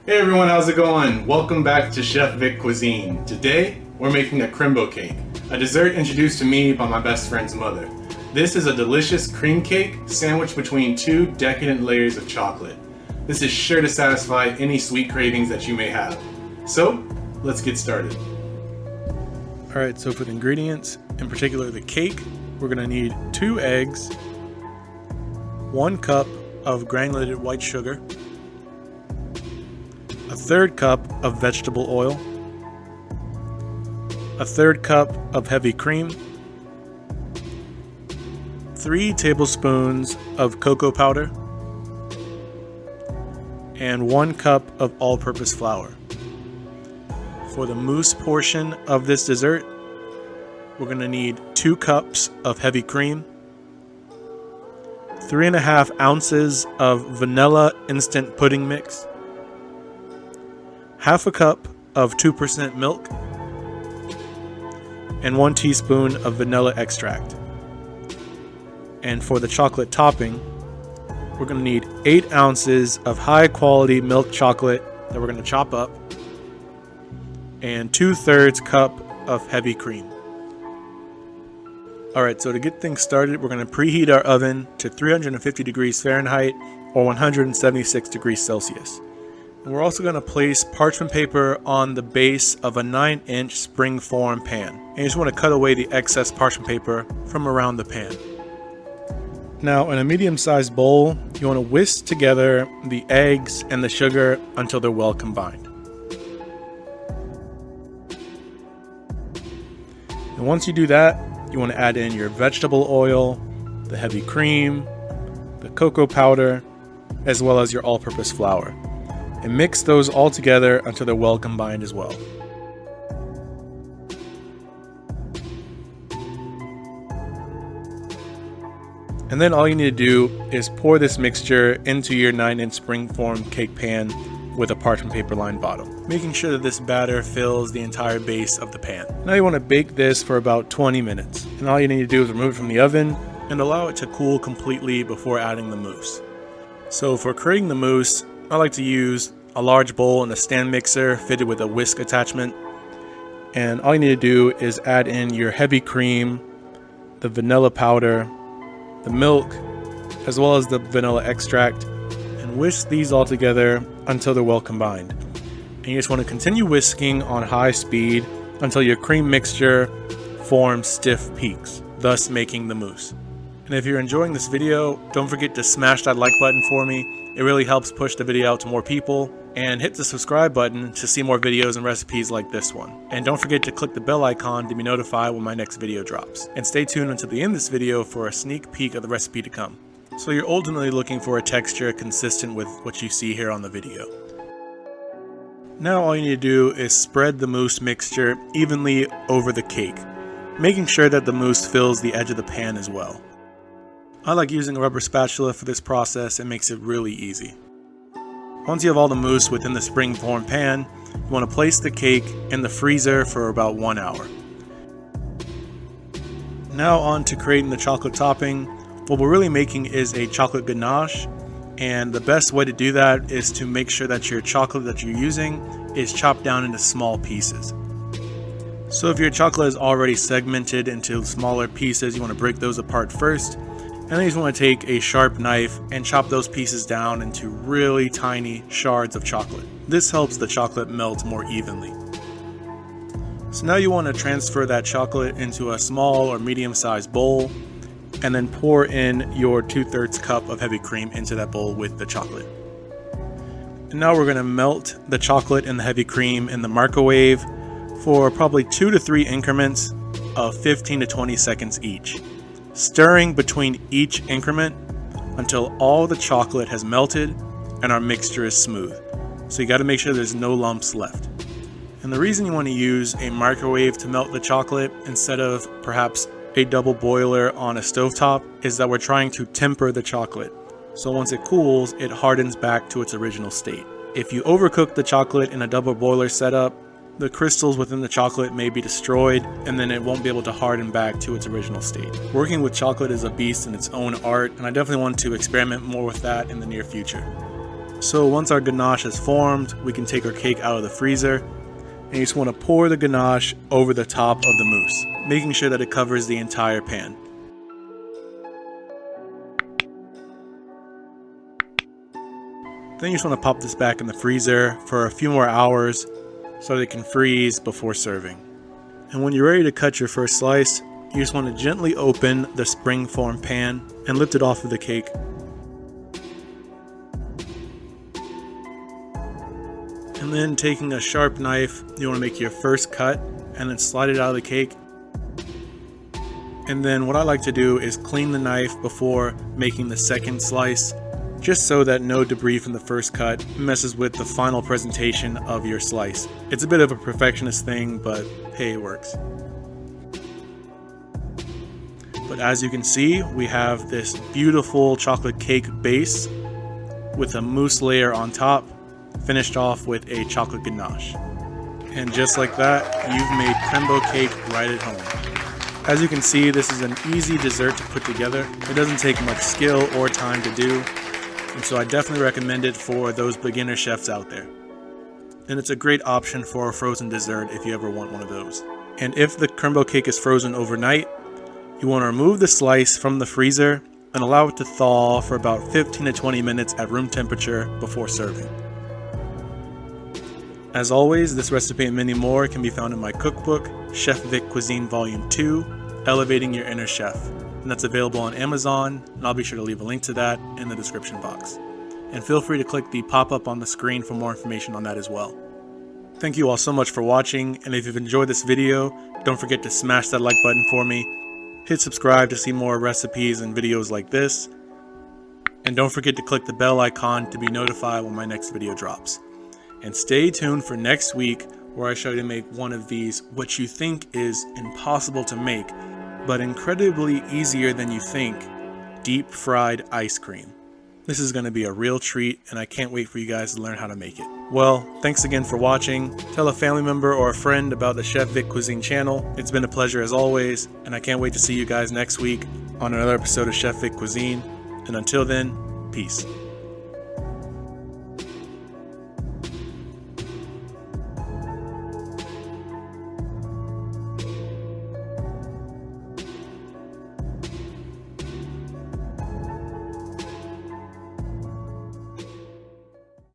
Hey everyone, how's it going? Welcome back to Chef Vic Cuisine. Today, we're making a Krembo Cake, a dessert introduced to me by my best friend's mother. This is a delicious cream cake sandwiched between two decadent layers of chocolate. This is sure to satisfy any sweet cravings that you may have. So, let's get started. Alright, so for the ingredients, in particular the cake, we're going to need 2 eggs, 1 cup of granulated white sugar, a 1/3 cup of vegetable oil, a 1/3 cup of heavy cream, 3 tablespoons of cocoa powder, and 1 cup of all-purpose flour. For the mousse portion of this dessert, we're going to need 2 cups of heavy cream, 3.5 ounces of vanilla instant pudding mix, 1/2 cup of 2% milk, and 1 teaspoon of vanilla extract. And for the chocolate topping, we're going to need 8 ounces of high quality milk chocolate that we're going to chop up, and 2/3 cup of heavy cream. Alright, so to get things started, we're going to preheat our oven to 350 degrees Fahrenheit or 176 degrees Celsius. And we're also going to place parchment paper on the base of a 9-inch spring-form pan. And you just want to cut away the excess parchment paper from around the pan. Now, in a medium-sized bowl, you want to whisk together the eggs and the sugar until they're well combined. And once you do that, you want to add in your vegetable oil, the heavy cream, the cocoa powder, as well as your all-purpose flour. And mix those all together until they're well combined as well. And then all you need to do is pour this mixture into your 9-inch spring-form cake pan with a parchment paper lined bottom, making sure that this batter fills the entire base of the pan. Now you want to bake this for about 20 minutes. And all you need to do is remove it from the oven and allow it to cool completely before adding the mousse. So for creating the mousse, I like to use a large bowl and a stand mixer fitted with a whisk attachment. And all you need to do is add in your heavy cream, the vanilla powder, the milk, as well as the vanilla extract, and whisk these all together until they're well combined. And you just want to continue whisking on high speed until your cream mixture forms stiff peaks, thus making the mousse. And if you're enjoying this video, don't forget to smash that like button for me. It really helps push the video out to more people. And hit the subscribe button to see more videos and recipes like this one. And don't forget to click the bell icon to be notified when my next video drops. And stay tuned until the end of this video for a sneak peek of the recipe to come. So you're ultimately looking for a texture consistent with what you see here on the video. Now all you need to do is spread the mousse mixture evenly over the cake, making sure that the mousse fills the edge of the pan as well. I like using a rubber spatula for this process. It makes it really easy. Once you have all the mousse within the spring-form pan, you want to place the cake in the freezer for about 1 hour. Now on to creating the chocolate topping. What we're really making is a chocolate ganache, and the best way to do that is to make sure that your chocolate that you're using is chopped down into small pieces. So if your chocolate is already segmented into smaller pieces, you want to break those apart first. And then you just want to take a sharp knife and chop those pieces down into really tiny shards of chocolate. This helps the chocolate melt more evenly. So now you want to transfer that chocolate into a small or medium-sized bowl and then pour in your 2/3 cup of heavy cream into that bowl with the chocolate. And now we're going to melt the chocolate and the heavy cream in the microwave for probably 2 to 3 increments of 15 to 20 seconds each, stirring between each increment until all the chocolate has melted and our mixture is smooth. So you got to make sure there's no lumps left. And the reason you want to use a microwave to melt the chocolate instead of perhaps a double boiler on a stovetop is that we're trying to temper the chocolate. So once it cools, it hardens back to its original state. If you overcook the chocolate in a double boiler setup, the crystals within the chocolate may be destroyed, and then it won't be able to harden back to its original state. Working with chocolate is a beast in its own art, and I definitely want to experiment more with that in the near future. So once our ganache is formed, we can take our cake out of the freezer, and you just want to pour the ganache over the top of the mousse, making sure that it covers the entire pan. Then you just want to pop this back in the freezer for a few more hours so that it can freeze before serving. And when you're ready to cut your first slice, you just want to gently open the spring-form pan and lift it off of the cake. And then taking a sharp knife, you want to make your first cut and then slide it out of the cake. And then what I like to do is clean the knife before making the second slice, just so that no debris from the first cut messes with the final presentation of your slice. It's a bit of a perfectionist thing, but hey, it works. But as you can see, we have this beautiful chocolate cake base with a mousse layer on top, finished off with a chocolate ganache. And just like that, you've made Krembo cake right at home. As you can see, this is an easy dessert to put together. It doesn't take much skill or time to do, and so I definitely recommend it for those beginner chefs out there. And it's a great option for a frozen dessert if you ever want one of those. And if the Krembo cake is frozen overnight, you want to remove the slice from the freezer and allow it to thaw for about 15 to 20 minutes at room temperature before serving. As always, this recipe and many more can be found in my cookbook, Chef Vic Cuisine Volume 2, Elevating Your Inner Chef. And that's available on Amazon, and I'll be sure to leave a link to that in the description box. And feel free to click the pop-up on the screen for more information on that as well. Thank you all so much for watching, and if you've enjoyed this video, don't forget to smash that like button for me, hit subscribe to see more recipes and videos like this, and don't forget to click the bell icon to be notified when my next video drops. And stay tuned for next week, where I show you to make one of these, what you think is impossible to make, but incredibly easier than you think, deep fried ice cream. This is going to be a real treat, and I can't wait for you guys to learn how to make it. Well, thanks again for watching. Tell a family member or a friend about the Chef Vic Cuisine channel. It's been a pleasure as always, and I can't wait to see you guys next week on another episode of Chef Vic Cuisine. And until then, peace.